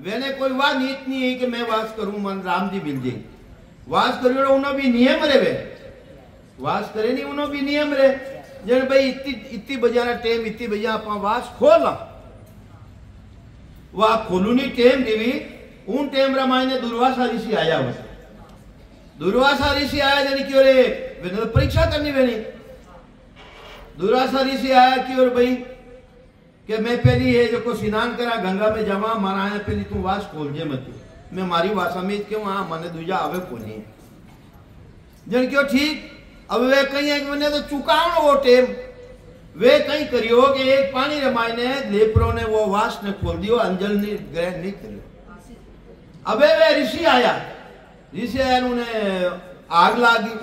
वेने कोई वाह नीत नहीं है कि मैं वास करूं मन राम जी मिल जाए। वास करियो लो उन्हों भी नियम रेवे, वास करे नहीं उन्हों भी नियम रे। जन भाई इतनी बजाना टेम इतनी बजा अपा वास खोला, वह खोलू नहीं टेम देवी उन टेम रामायण दुर्वासा ऋषि आया हुआ। दुर्वासा ऋषि आया यानी कि अरे तो परीक्षा करनी वेनी। दुर्वासा ऋषि आया कि और भाई कि मैं पहली है जो को स्नान करा गंगा में जमा मारा है पहली तू वास खोल जे मत, मैं मारी वासा में क्यों हाँ मने दूजा आवे को नहीं जन क्यों ठीक। अब वे कहीं एक मैंने तो चुकाओ वो टेम वे कहीं करियो कि एक पानी रमाई ने लेपरो ने वो वास ने खोल दियो, अंजल ने ग्रहण नहीं करियो। अबे वे ऋषि आया उन्हें आग लागी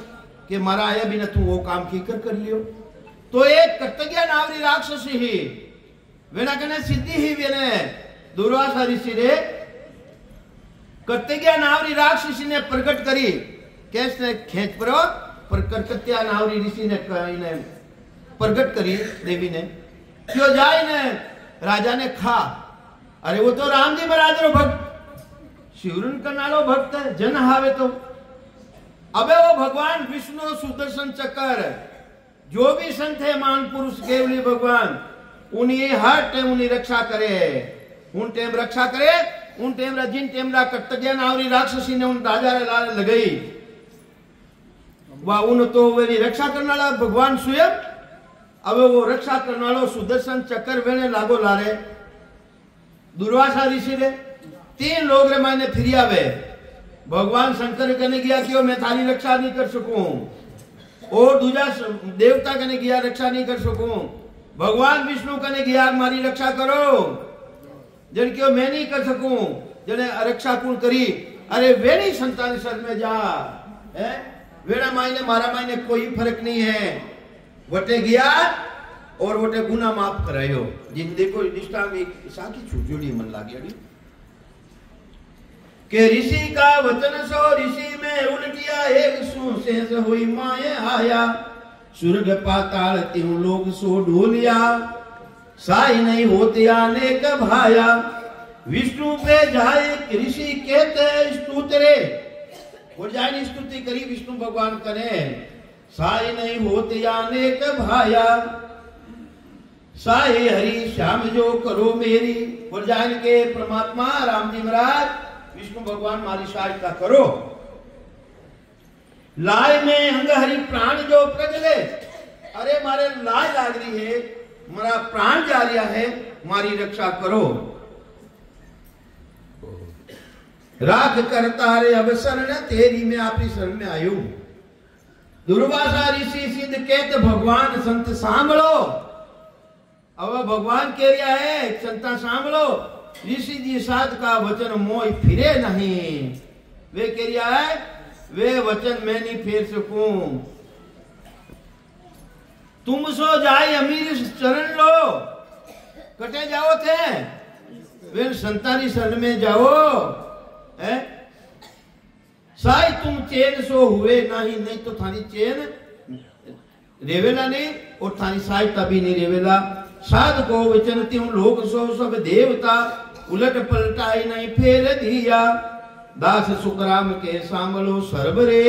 कि मारा आया बिना तू वो काम की कर लियो। तो एक कर्तज्ञ नावरी राक्षसी ही वेना कने सिद्धि ही वेने दुर्वासा ऋषि रे कर्तज्ञ नावरी राक्षसी ने प्रकट करी कैसे खेच पर कर्तज्ञ नावरी ऋषि ने प्रकट करी देवी ने क्यों जाए ने राजा ने खा। अरे वो तो राम जी महाराज रो भक्त शिवरन करनालो भक्त है जन हावे तो। अबे वो भगवान विष्णु सुदर्शन चक्र जो भी संत है मान पुरुष केवली भगवान उन्हीं हर टाइम उन्हीं रक्षा करे, उन टाइम रक्षा करे उन टाइम जिन टाइम कर्तज्ञ नावरी राक्षसी ने उन राजा लारे लगाई वह उन तो वे रक्षा करने वाला भगवान स्वयं। अब वो रक्षा करने वालों सुदर्शन चक्र वेने लागो लारे दुर्वासा ऋषि रे तीन लोग रे माने फिर आवे। भगवान शंकर कने गया कि मैं थारी रक्षा नहीं कर सकूं, और दूजा देवता कने गया रक्षा नहीं कर सकूं। भगवान विष्णु कने गया मारी रक्षा करो, जन क्यों मैं नहीं कर सकूं, जने रक्षा कौन करी। अरे वेणी संतान सर में जा है, वेड़ा मायने मारा मायने कोई फर्क नहीं है। वटे गया और वटे गुना माफ करायो। जिन देखो निष्ठा में साकी छुजुड़ी मन लागी के ऋषि का वचन सो ऋषि में उलटिया, एक सु शेष हुई माये आया। स्वर्ग पाताल तीन लोग सो ढोलिया, साई नहीं होते अनेक भाया। विष्णु पे जाए ऋषि कहते स्तुतरे, और जाए स्तुति करी विष्णु भगवान करे। साई नहीं होते अनेक भाया, साई हरि श्याम जो करो मेरी। और जान के परमात्मा राम जी महाराज विष्णु भगवान मारी सहायता करो। लाय में अंग हरि प्राण जो प्रजले, अरे मारे लाय लाग रही है, मारा प्राण जा रहा है, मारी रक्षा करो। राख करता रे अब शरण तेरी, में आपकी शरण में आयु। दुर्वासा ऋषि सिद्ध कहते भगवान संत सांभलो। अब भगवान कह रहा है संता सांभलो, ऋषि जी साध का वचन मोह फिरे नहीं। वे कह रहा है वे वचन मैं नहीं फेर सकूं। तुम सो जाए अमीर शरण लो, कटे जाओ थे वे संतानी शरण में जाओ है। साई तुम चैन सो हुए नहीं, नहीं तो थारी चैन रेवेला नहीं और थारी सहायता भी नहीं रेवेला। साध को वचन त्यों लोग सो सब देवता, उलट पलटाई नहीं फेर दिया। दास सुखराम के सांभलो सर्व रे।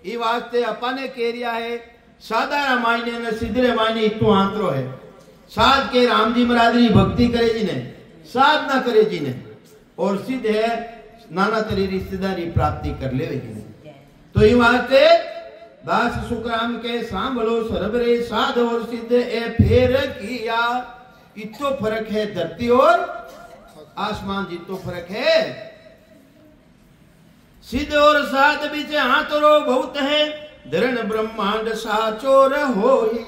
ये वास्ते अपने कह रिया है सादा मायने ने सिद्धरे मायने इतो आंतरो है। साध के राम जी महाराज री भक्ति करे जी ने, साधना करे जी ने, और सिद्ध है नाना तरी रिश्तेदारी प्राप्ति कर ले जी ने। तो ये वास्ते दास सुखराम के सांभलो सर्व रे। साध और सिद्ध ए फेर किया। इतो फर्क है धरती और आसमान जितो फर्क है। सिद्ध और साध बीच हाथरो बहुत है, धरण ब्रह्मांड साचोर होई।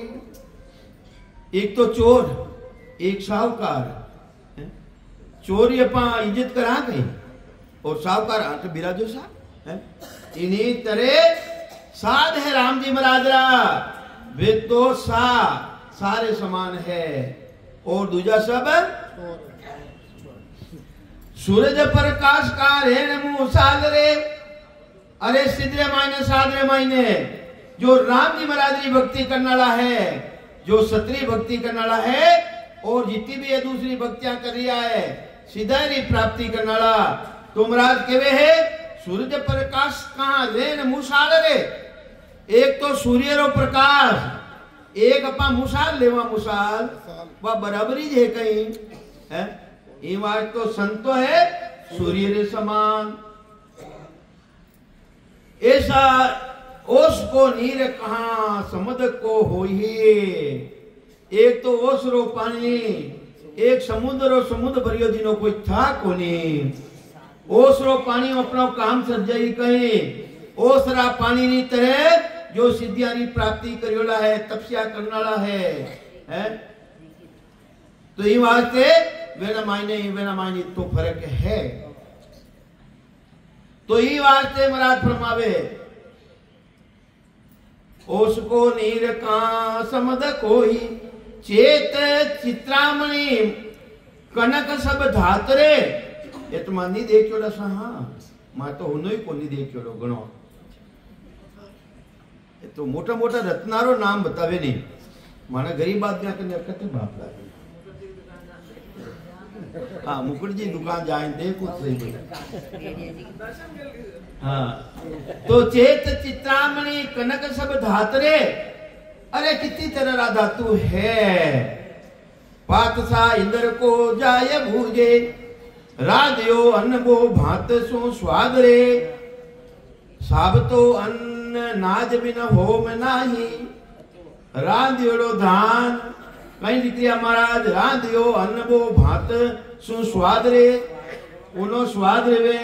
एक तो चोर एक साहूकार। चोरी अपा इज्जत करा कहीं और साहूकार आंट बिराजो सा। इन्हीं तरह साध है राम जी महाराज रा, वे तो सारे समान है और दूजा सब सूरज प्रकाश का रेण मुंह सागरे। अरे सिद्धरे मायने साधरे मायने जो राम जी महाराज की भक्ति करने वाला है, जो क्षत्रिय भक्ति करने वाला है और जितनी भी ये दूसरी भक्तियां कर रहा है सीधा प्राप्ति करने वाला, तो महाराज केवे है सूरज प्रकाश कहा रेण मुसाल रे। एक तो सूर्य रो प्रकाश, एक अपा मुसाल लेवा मुसाल, वह बराबरी है कहीं है। ये बात तो संतो है सूर्य रे समान। ऐसा ओस को नीर कहा समद को होई। एक तो ओस रो पानी, एक समुद्र रो समुद्र भरियो दिनो कोई था कोनी। ओस रो पानी अपना काम सर्जाई कहीं, ओस रा पानी नी तरह जो सिद्धियां प्राप्ति करियोला है, तपस्या करने वाला है? तो ये वास्ते वेना मायने तो फर्क है। तो ये वास्ते महाराज फरमावे उसको नीर का समद कोई, चेत चित्रामणि कनक सब धातरे। ये तो मान नहीं देखियो सा। हाँ मैं तो हुनो ही को नहीं देखियो गणो। तो मोटा मोटा रत्नारो नाम बतावे नहीं, माना गरीब आदमी करने करते बाप लागे। हाँ मुकुट जी दुकान जाए देखो सही। हाँ तो चेत चित्रामणि कनक सब धातरे। अरे कितनी तरह धातु है। पातसा इंद्र को जाय भूजे, राधियो अन्न वो भात सो स्वाद रे। साबतो अन्न नाज बिन होम नाही, राधियो धान कहीं निकलिया महाराज। राधियो अन्न वो भात सो स्वाद रे। उनो स्वाद रेवे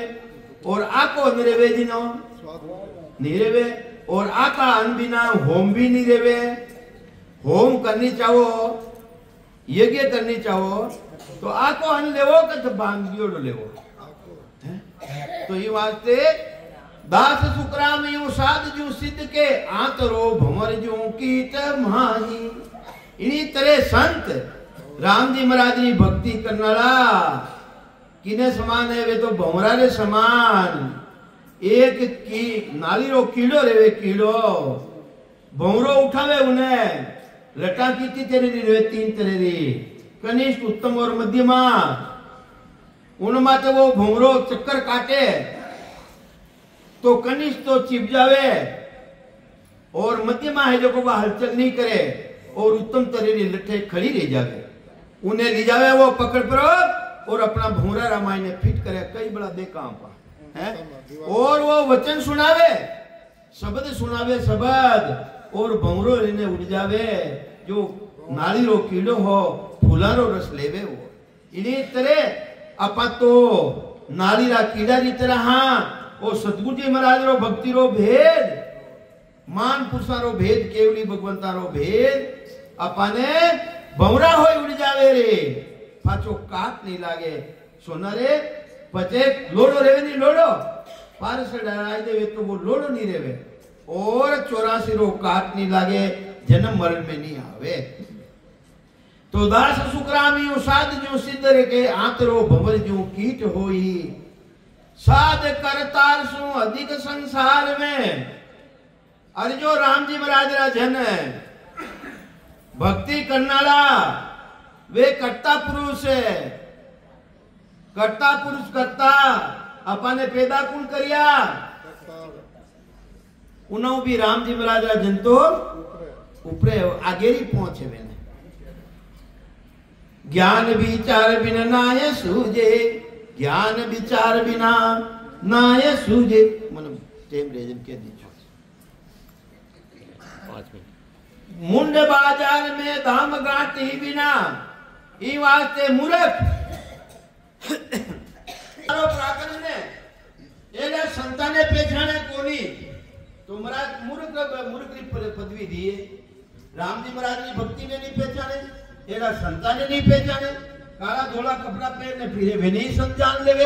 और आको न रेवे जिनो नहीं रेवे और आका अन्न बिना होम भी नहीं रेवे। होम करनी चाहो यज्ञ करनी चाहो तो आको अन्न लेवो कि बांगियोड़ो लेवो। तो ये वास्ते दास सुकराम यूं साध जू सिद्ध के आतरो भंवर जू कीट माही। इन्हीं तरह संत राम जी महाराज की भक्ति करनाला किने समान है वे तो भंवरा रे समान। एक की नाली रो कीड़ो रेवे कीड़ो भंवरो उठावे उन्हें लटा की तेरे रे 3 तरह री कनिष्ठ उत्तम और मध्यमा। उनमें तो वो भंवरो चक्कर काटे तो कनिष्ठ तो चिप जावे और मध्यमा है जो को वह हलचल नहीं करे और उत्तम तरह री लठे खड़ी रह जावे। उन्हें ले जावे वो पकड़ परो और अपना भंवरा रामायण ने फिट करे कई बड़ा दे काम पा है और वो वचन सुनावे शब्द सुनावे शब्द और भंवरो लेने उड़ जावे जो नाली रो कीड़ो हो फूला रो रस लेवे वो। इन्हीं तरह अपा तो नाली रा कीड़ा की तरह हाँ और सतगुरु जी महाराज रो भक्ति रो भेद मान पुरुषा रो भेद केवली भगवंता रो भेद अपाने भंवरा हो उड़ जावे रे पाछो काट नहीं लागे सोना रे पचे लोडो रेवे नहीं लोडो पार से डराई देवे तो वो लोडो नहीं रेवे और 84 रो काट नहीं लागे जन्म मरण में नहीं आवे। तो दास सुकरामी साध जो सिद्ध रे के आंतरो भंवर जो कीट होई साध करतार सु अधिक संसार में। अरे जो राम जी महाराज रा जन है भक्ति करनाला वे कर्ता पुरुष है। कर्ता पुरुष करता अपने पैदा कौन करिया उन्हों भी राम जी महाराज रा जन तो ऊपरे आगे ही पहुंचे मैंने। ज्ञान विचार बिना नाय सूझे ज्ञान विचार बिना नाय सूझे मन टेम रेजन के दीजिए 5 मिनट। मुंड बाजार में दाम गांठी बिना ई वास्ते मूर्ख प्राकरण ने एला संताने पहचाने कोनी तुम्हारा मूर्ख की पदवी दिए। राम जी महाराज की भक्ति ने नहीं पहचाने एला संताने नहीं पहचाने। काला धोला कपड़ा पहनने फिरे वे नहीं संजान लेवे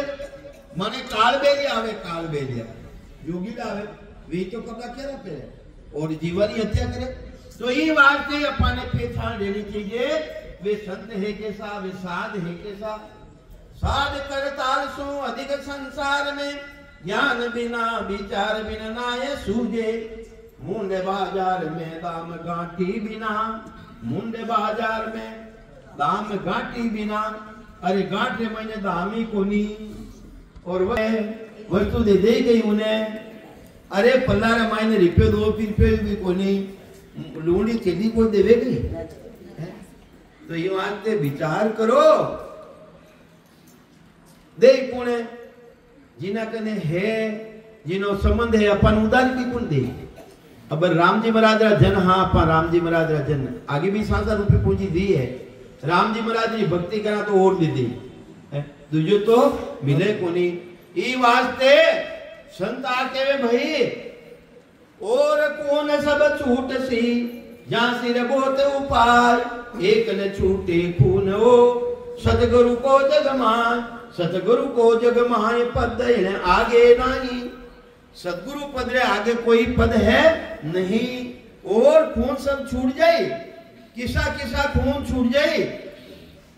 माने काल बेलिया आवे काल बेलिया योगी आवे वे तो कपड़ा क्या पहने और जीवन हत्या करे। तो ये वास्ते अपने पहचान लेनी चाहिए वे संत है कैसा वे साध है कैसा। साध करतार सो अधिक संसार में ज्ञान बिना विचार बिना नाय सूझे। मुंडे बाजार में दाम गांठी बिना मुंडे बाजार में दाम गांठी बिना। अरे गांठे मैंने दामी कोनी और वह वस्तु दे गई उन्हें। अरे पल्लारा मायने रिपे 2 रुपये भी कोनी लूंडी चेली को देवे गई। तो ये वास्ते विचार करो दे पुणे जिना कने है जिनो संबंध है अपन उदार की कुन दे। अब राम जी महाराज रा जन हाँ अपन राम जी महाराज रा जन आगे भी 7,000 रुपये पूंजी दी है। राम जी महाराज की भक्ति करा तो और भी दी तुझे तो मिले कोनी। ई वास्ते संत आके वे भाई और कौन सब छूट सी जहां सिर बहुत उपाय एक न छूटे खून हो सतगुरु को जगमान। सतगुरु को जगमाए पद आगे नहीं। सतगुरु पद रे आगे कोई पद है नहीं। और खून सब छूट जाए किसा किसा खून छूट जाए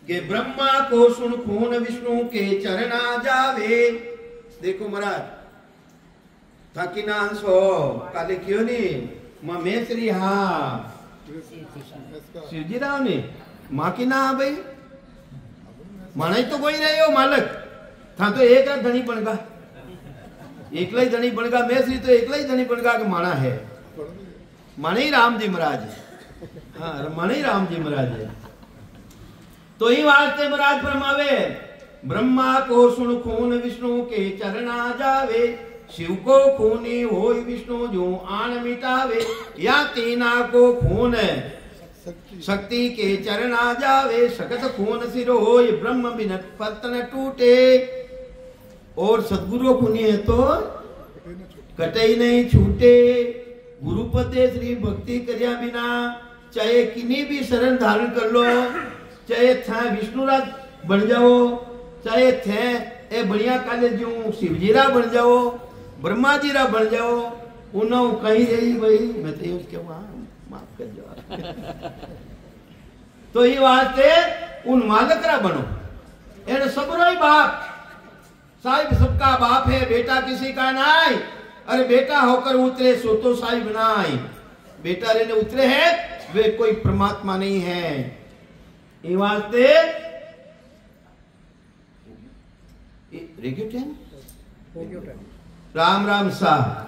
कि ब्रह्मा को सुन खून विष्णु के चरणा जावे। देखो महाराज थाकी ना हंसो काले क्यों नहीं मां मेसरी हाँ शिवजी राव ने मां की ना भाई माना तो कोई रहे हो मालक था तो एक धनी बनगा एकला ही धनी बनगा मेसरी तो एकला ही धनी बनगा कि माना है माने ही राम जी महाराज हाँ माने ही राम जी महाराज है। तो ही वास्ते महाराज फरमावे ब्रह्मा को सुन खून विष्णु के चरणा जावे। शिव को खूनी होय विष्णु जो आन मिटावे। या तीना को खून शक्ति के चरणा जावे। सकत खून सिर होय ब्रह्म बिन पतन टूटे। और सदगुरु खुनी है तो कटे ही नहीं छूटे। गुरुपते श्री भक्ति करिया बिना चाहे किन्हीं भी शरण धारण कर लो, चाहे थे विष्णुराज बन जाओ, चाहे थे ए बढ़िया काले जो शिवजीरा बन जाओ, ब्रह्मा जीरा बन जाओ, उन्होंने कहीं रही भाई मैं तो उसके वहां माफ कर जाओ। तो ये वास्ते उन मालकरा बनो, इन सबरो ही बाप साहिब सबका बाप है, बेटा किसी का नहीं। अरे बेटा होकर उतरे सो तो साहिब नाई, बेटा रहने उतरे हैं वे कोई परमात्मा नहीं है। ये वास्ते राम राम साहब